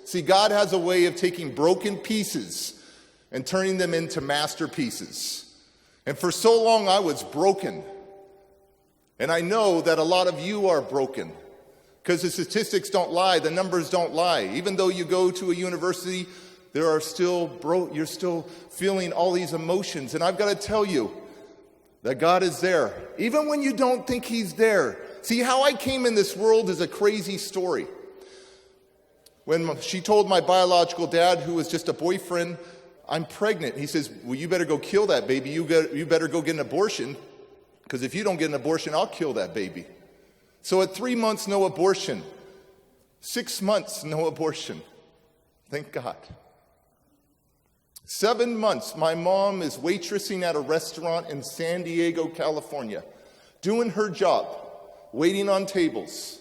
See, God has a way of taking broken pieces and turning them into masterpieces. And for so long I was broken. And I know that a lot of you are broken. Because the statistics don't lie, the numbers don't lie. Even though you go to a university, you're still feeling all these emotions. And I've got to tell you that God is there, even when you don't think he's there. See, how I came in this world is a crazy story. When she told my biological dad, who was just a boyfriend, I'm pregnant. He says, well, you better go kill that baby. You better go get an abortion, because if you don't get an abortion, I'll kill that baby. So at 3 months, no abortion. 6 months, no abortion. Thank God. 7 months, my mom is waitressing at a restaurant in San Diego, California, doing her job, waiting on tables.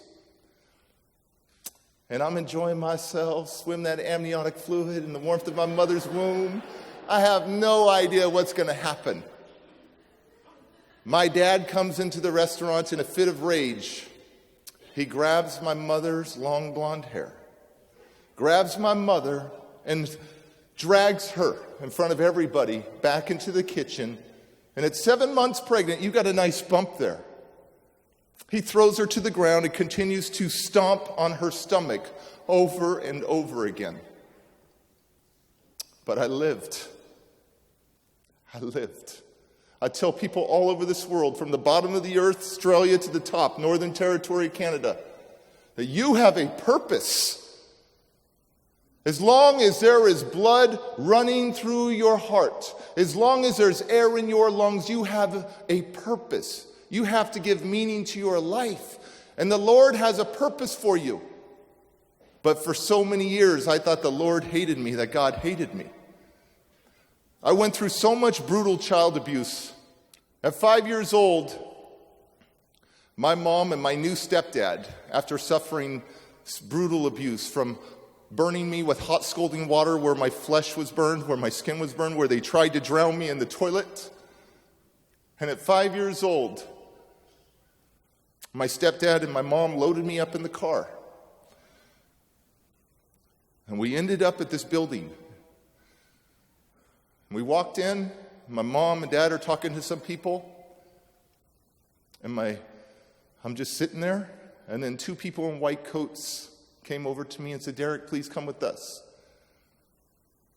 And I'm enjoying myself, swim that amniotic fluid in the warmth of my mother's womb. I have no idea what's going to happen. My dad comes into the restaurant in a fit of rage. He grabs my mother's long blonde hair, grabs my mother, and drags her in front of everybody back into the kitchen. And at 7 months pregnant, you got a nice bump there. He throws her to the ground and continues to stomp on her stomach over and over again. But I lived. I tell people all over this world, from the bottom of the earth, Australia, to the top, Northern Territory, Canada, that you have a purpose. As long as there is blood running through your heart, as long as there's air in your lungs, you have a purpose. You have to give meaning to your life. And the Lord has a purpose for you. But for so many years, I thought the Lord hated me, that God hated me. I went through so much brutal child abuse. At 5 years old, my mom and my new stepdad, after suffering brutal abuse from burning me with hot scalding water where my flesh was burned, where my skin was burned, where they tried to drown me in the toilet. And at 5 years old, my stepdad and my mom loaded me up in the car. And we ended up at this building. And we walked in, my mom and dad are talking to some people, and I'm just sitting there, and then two people in white coats came over to me and said, "Derek, please come with us."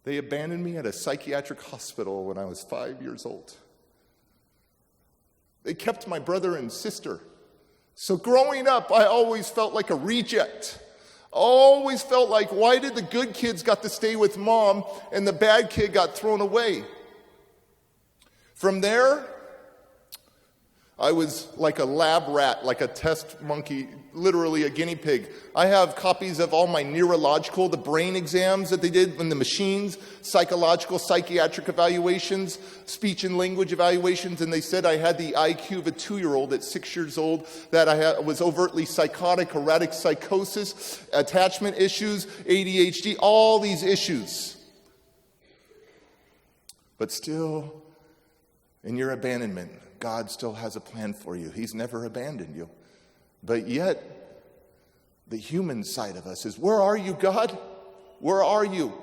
They abandoned me at a psychiatric hospital when I was 5 years old. They kept my brother and sister. So growing up, I always felt like a reject. I always felt like, why did the good kids got to stay with mom and the bad kid got thrown away? From there, I was like a lab rat, like a test monkey, literally a guinea pig. I have copies of all my neurological, the brain exams that they did in the machines, psychological, psychiatric evaluations, speech and language evaluations, and they said I had the IQ of a 2-year-old at 6 years old, that I was overtly psychotic, erratic psychosis, attachment issues, ADHD, all these issues. But still, in your abandonment, God still has a plan for you. He's never abandoned you. But yet, the human side of us is, where are you, God? Where are you?